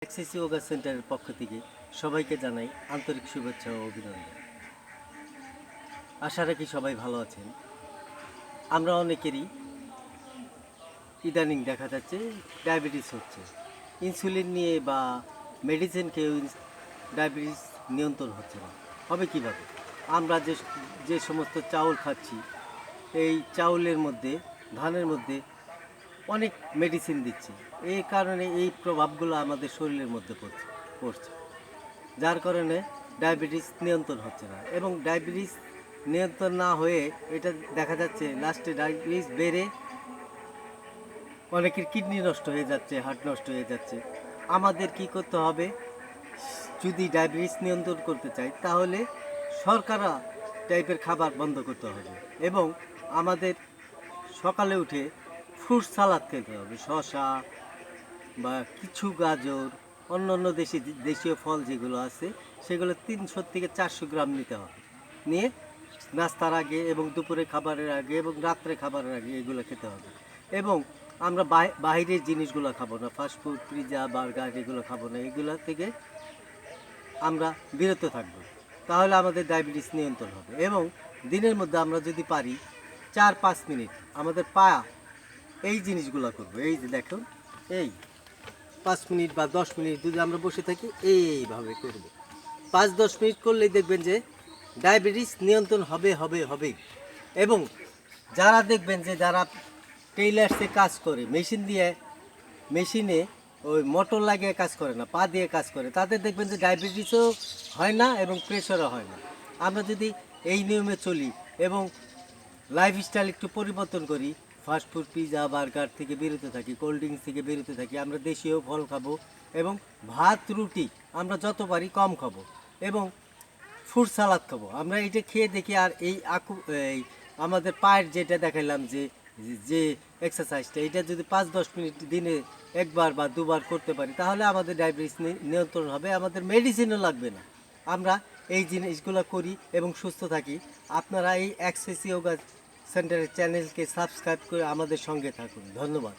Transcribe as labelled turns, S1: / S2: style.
S1: Access yoga সেন্টারের পক্ষ থেকে সবাইকে জানাই আন্তরিক শুভেচ্ছা ও অভিনন্দন। আশা রাখি সবাই ভালো আছেন। আমরা অনেকেরই ইদানিং দেখা যাচ্ছে ডায়াবেটিস হচ্ছে। ইনসুলিন নিয়ে বা মেডিসিন খেয়েও ডায়াবেটিস নিয়ন্ত্রণ হচ্ছে না। হবে কীভাবে? আমরা যে সমস্ত চাউল খাচ্ছি, এই চাউলের মধ্যে, ধানের মধ্যে অনেক মেডিসিন দিচ্ছে। এই কারণে এই প্রভাবগুলো আমাদের শরীরের মধ্যে পড়ছে, যার কারণে ডায়াবেটিস নিয়ন্ত্রণ হচ্ছে না। এবং ডায়াবেটিস নিয়ন্ত্রণ না হয়ে এটা দেখা যাচ্ছে লাস্টে ডায়াবেটিস বেড়ে অনেকের কিডনি নষ্ট হয়ে যাচ্ছে, হার্ট নষ্ট হয়ে যাচ্ছে। আমাদের কি করতে হবে? যদি ডায়াবেটিস নিয়ন্ত্রণ করতে চাই তাহলে শর্করা টাইপের খাবার বন্ধ করতে হবে এবং আমাদের সকালে উঠে ফ্রুট সালাদ খেতে হবে। শসা বা কিছু গাজর, অন্য দেশীয় ফল যেগুলো আছে সেগুলো 300 থেকে 400 গ্রাম নিতে হবে। নিয়ে নাস্তার আগে এবং দুপুরে খাবারের আগে এবং রাত্রে খাবারের আগে এগুলো খেতে হবে। এবং আমরা বাইরের জিনিসগুলো খাবো না, ফাস্টফুড, পিৎজা, বার্গার এগুলো খাবো না। এগুলো থেকে আমরা বিরত থাকবো, তাহলে আমাদের ডায়াবেটিস নিয়ন্ত্রণ হবে। এবং দিনের মধ্যে আমরা যদি পারি 4-5 মিনিট আমাদের এই জিনিসগুলো করবো। এই যে দেখুন, এই 5 মিনিট বা 10 মিনিট যদি আমরা বসে থাকি এইভাবে করব, 5-10 মিনিট করলেই দেখবেন যে ডায়াবেটিস নিয়ন্ত্রণ হবে। এবং যারা দেখবেন যে যারা টেইলার্সে কাজ করে, মেশিনে ওই মোটর লাগিয়ে কাজ করে না, পা দিয়ে কাজ করে, তাদের দেখবেন যে ডায়াবেটিসও হয় না এবং প্রেশারও হয় না। আমরা যদি এই নিয়মে চলি এবং লাইফস্টাইল একটু পরিবর্তন করি, ফাস্টফুড, পিৎজা, বার্গার থেকে বিরত থাকি, কোল্ড ড্রিঙ্কস থেকে বিরত থাকি, আমরা দেশীয় ফল খাবো এবং ভাত রুটি আমরা যত পারি কম খাবো এবং ফ্রুট সালাদ খাবো। আমরা এটা খেয়ে দেখি। আর এই আমাদের পায়ের যেটা দেখাইলাম যে যে এক্সারসাইজটা, এটা যদি 5-10 মিনিট দিনে একবার বা দুবার করতে পারি তাহলে আমাদের ডায়াবেটিস নিয়ন্ত্রণ হবে, আমাদের মেডিসিনও লাগবে না। আমরা এই জিনিসগুলো করি এবং সুস্থ থাকি। আপনারা এই অ্যাক্সেস যোগা সেন্টারের চ্যানেলকে সাবস্ক্রাইব করে আমাদের সঙ্গে থাকুন। ধন্যবাদ।